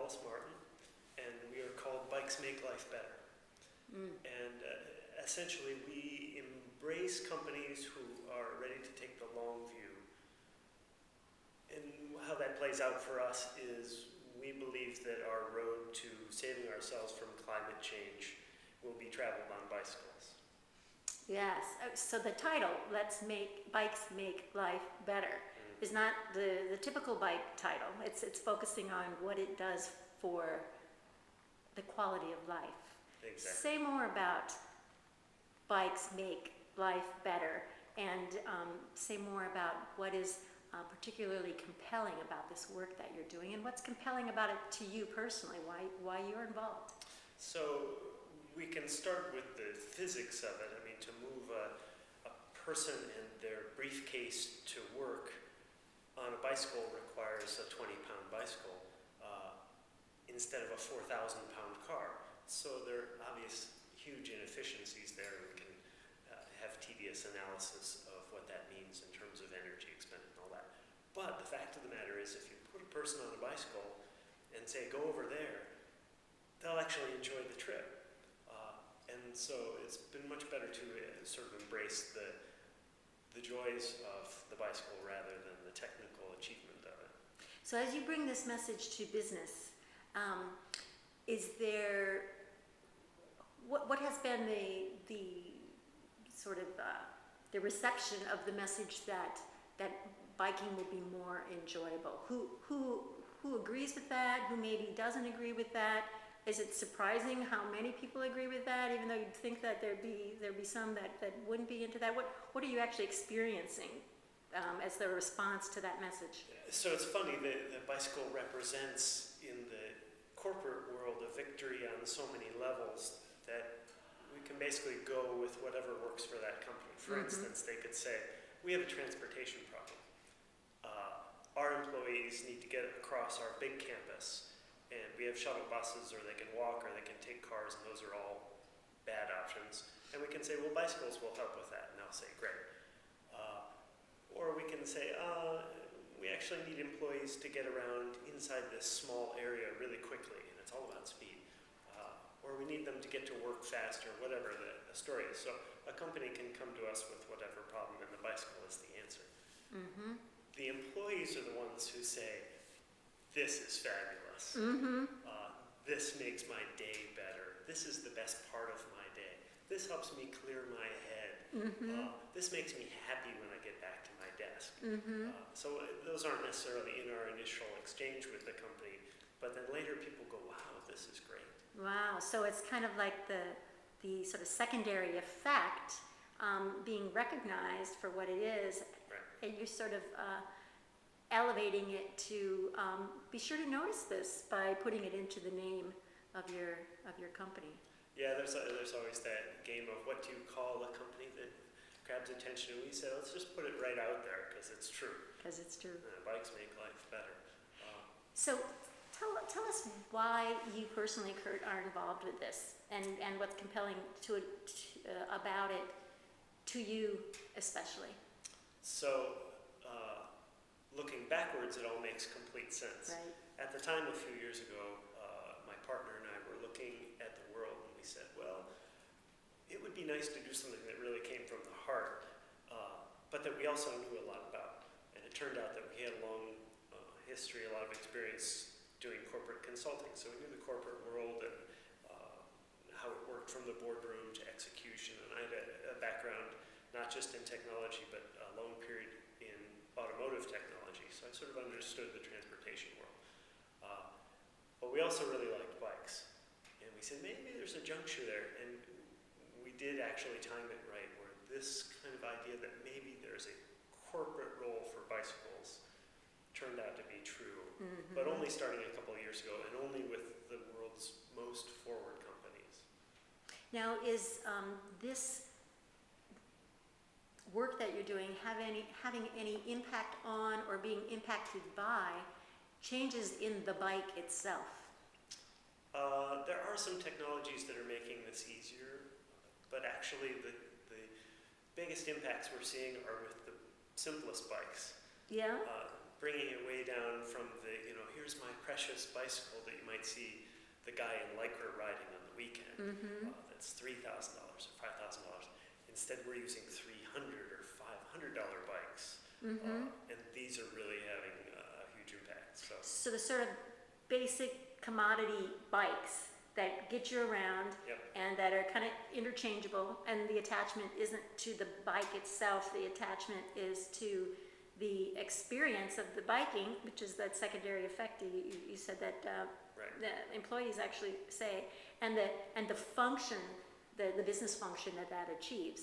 Wallace Martin, and we are called Bikes Make Life Better. And essentially, we embrace companies who are ready to take the long view. And how that plays out for us is we believe that our road to saving ourselves from climate change will be traveled on bicycles. Yes. So the title, Bikes Make Life Better, is not the typical bike title. It's focusing on what it does for the quality of life. Exactly. Say more about Bikes Make Life Better, and say more about what is particularly compelling about this work that you're doing, and what's compelling about it to you personally, why you're involved. So we can start with the physics of it. I mean, to move a person and their briefcase to work on a bicycle requires a 20-pound bicycle instead of a 4,000-pound car. So there are obvious huge inefficiencies there. We can have tedious analysis of what that means in terms of energy expended and all that. But the fact of the matter is, if you put a person on a bicycle and say, go over there, they'll actually enjoy the trip. And so it's been much better to sort of embrace the joys of the bicycle rather than the technical achievement of it. So as you bring this message to business, is there, what has been the sort of the reception of the message that biking will be more enjoyable? Who agrees with that? Who maybe doesn't agree with that? Is it surprising how many people agree with that, even though you'd think that there'd be some that wouldn't be into that? What are you actually experiencing as the response to that message? So it's funny, the bicycle represents in the corporate world a victory on so many levels that we can basically go with whatever works for that company. For instance, they could say, we have a transportation problem. Our employees need to get across our big campus, and we have shuttle buses, or they can walk, or they can take cars, and those are all bad options. And we can say, well, bicycles will help with that, and they'll say, great. Or we can say, we actually need employees to get around inside this small area really quickly, and it's all about speed. Or we need them to get to work faster, whatever the story is. So a company can come to us with whatever problem, and the bicycle is the answer. The employees are the ones who say, this is fabulous. This makes my day better. This is the best part of my day. This helps me clear my head. This makes me happy when I get back to my desk. So those aren't necessarily in our initial exchange with the company, but then later people go, wow, this is great. Wow, so it's kind of like the sort of secondary effect being recognized for what it is, and you're sort of elevating it to be sure to notice this by putting it into the name of your company. Yeah, there's always that game of what do you call a company that grabs attention, and we say, let's just put it right out there because it's true. Because it's true. Bikes make life better. So tell us why you personally, Kurt, are involved with this, and what's compelling about it to you especially. So looking backwards, it all makes complete sense. Right. At the time a few years ago, my partner and I were looking at the world, and we said, well, it would be nice to do something that really came from the heart, but that we also knew a lot about. And it turned out that we had a long history, a lot of experience doing corporate consulting. So we knew the corporate world and how it worked from the boardroom to execution. And I had a background not just in technology, but a long period in automotive technology. So I sort of understood the transportation world. But we also really liked bikes. And we said, maybe there's a juncture there. And we did actually time it right, where this kind of idea that maybe there's a corporate role for bicycles turned out to be true, but only starting a couple of years ago, and only with the world's most forward companies. Now, is this work that you're doing having any impact on or being impacted by changes in the bike itself? There are some technologies that are making this easier, but actually the biggest impacts we're seeing are with the simplest bikes. Yeah. bringing it way down from the, here's my precious bicycle that you might see the guy in Lycra riding on the weekend. That's $3,000 or $5,000. Instead, we're using $300 or $500 bikes, and these are really having a huge impact. So the sort of basic commodity bikes that get you around and that are kind of interchangeable, and the attachment isn't to the bike itself, the attachment is to the experience of the biking, which is that secondary effect you said that the employees actually say, and the function, the business function that achieves.